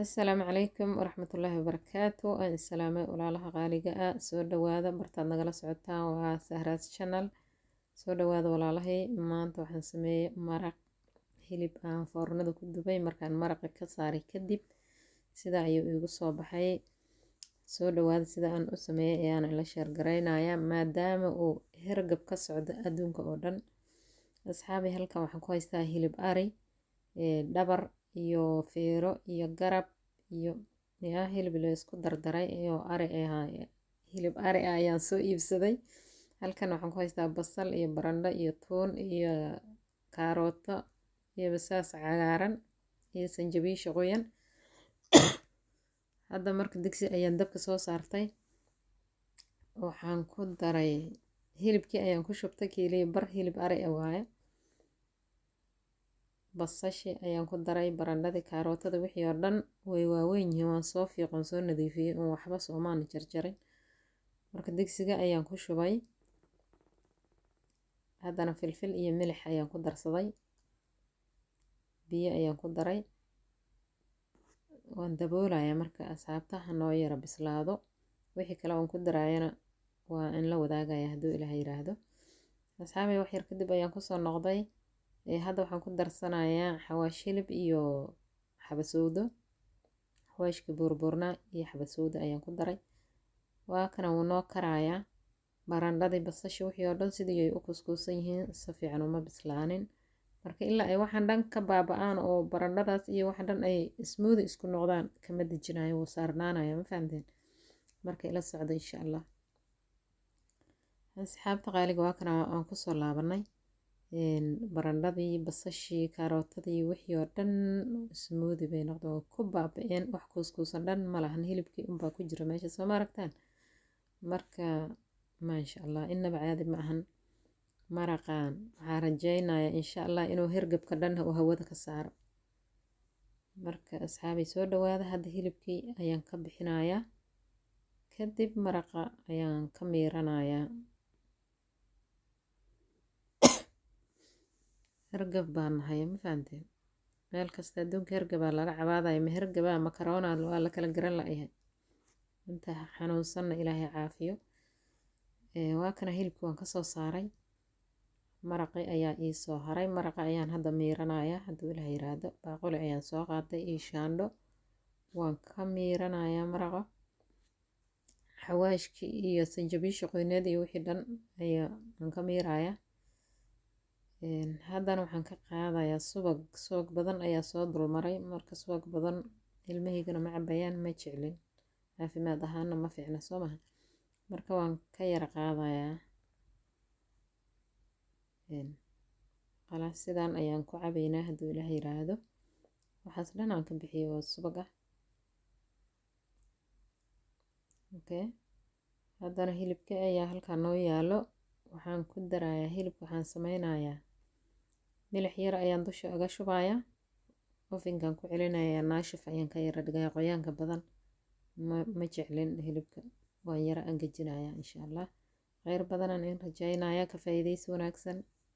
Assalaamu calaykum waraxmatullaahi wabarakaatu. Aan salaamay walaalaha qaaliga ah. Soo dhawaada bartaad nagala socotaan waa Sahra's channel. Soo dhawaada walaalahay. Maanta waxaan sameeyay maraq hilib aan foornada ku dubay markaan maraqa ka saaray kadib sida ayuu igu soo baxay. Soo dhawaada sida aan u sameeyay ayaan la share gareynayaa maadaama uu hergab ka socdo adduunka oo dhan. Asxaabi halkan waxaan ku haystaa hilib ari, dhabar iyo feero iyo garab iyo hilib la isku dardaray iyo ari hilib ari ayaan soo iibsaday. Halkan waxaan ku haystaa basal iyo barandho iyo toon iyo kaarooto iyo basaas cagaaran iyo sanjabiil qoyan. Hadda marka digsi ayaan dabka soo saartay, waxaan ku daray hilibkii ayaan ku shubtay kiilii bar hilib ari waaye. Basashi ayaan ku daray barandhadii kaarootada wixii oo dhan way waaweyn yihiin waan soo fiiqan soo nadiifiyay oo waxba soomaan jarjarin. Marka digsiga ayaan ku shubay. Haddana filfil iyo milix ayaan ku darsaday. Biyo ayaan ku daray. Waan daboolayaa marka asxaabta hanoo yara bislaado. Wixii kale aan ku darayana waa in la wadaagaya hadduu Ilaahay yiraahdo. Asxaabay wax yar kadib ayaan ku soo noqday. Hadda waxaan ku darsanayaa xawaash hilib iyo xabasowdo. Xawaashka burburna iyo xabasowdo ayaan ku daray. Waa kana wuu noo karayaa. Barandhadii basashi wixii oo dhan sidii ay u kuskuusan yihiin si fiican uma bislaanin. Marka ilaa ay waxaan dhan ka baaba'aan oo barandhadaas iyo waxaan dhan ay smoothie isku noqdaan kama dejinayo wuu saarnaanayo ma fahamteen. Marka ila socdo insha Allah. Asxaabta qaaliga waa kana aan ku soo laabanay. Barandhadii basashii karootadii wixii oo dhan smoothie bay noqdeen ku baaba'een wax kuskuusan dhan ma lahan hilibkii un baa ku jira meesha soo ma aragtaan. Marka maasha Allah inaba caadi ma ahan maraqaan waxaan rajaynayaa insha Allah inuu hergabka dhan uu hawada ka saaro. Marka asxaabay soo dhawaada hadda hilibkii ayaan ka bixinayaa kadib maraqa ayaan ka miiranayaa. Hergab baan nahay ma fahamteen. Meel kasta adduunka hergaba laga cabaadayo ma hergaba makaroona waa la kala garan la'yahay. Inta xanuunsanna Ilaahay caafiyo. Waa kana hilibkii waan ka soo saaray. Maraqi ayaa ii soo haray. Maraqa ayaan hadda miiranayaa hadduu Ilaahay yiraahdo. Baaquli ayaan soo qaaday iyo shaandho. Waan ka miiranayaa maraqa. Xawaashkii iyo sanjabiil qoyneed iyo wixii dhan ayaan ka miirayaa. Haddana waxaan ka qaadayaa subag badan ayaa soo dulmaray marka subag badan ilmahaygana ma cabayaan ma jeclin caafimaad ahaana ma fiicna soo maha marka waan ka yara qaadayaa qalaas sidaan ayaan ku cabaynaa hadduu Ilaahay yiraahdo waxaas dhan aan ka bixiyo subag ah. Okay haddana hilibka ayaa halkaan noo yaalo waxaan ku darayaa hilibka waxaan sameynayaa milix yar ayaan dusha uga shubayaa ovenkan ku celinayaa naashif ayaan ka yara dhigayaa qoyaanka badan ma jeclin hilibka waan yara angajinayaa insha Allah khayr badan aan rajaynayaa ka faa'iideysi wanaagsan.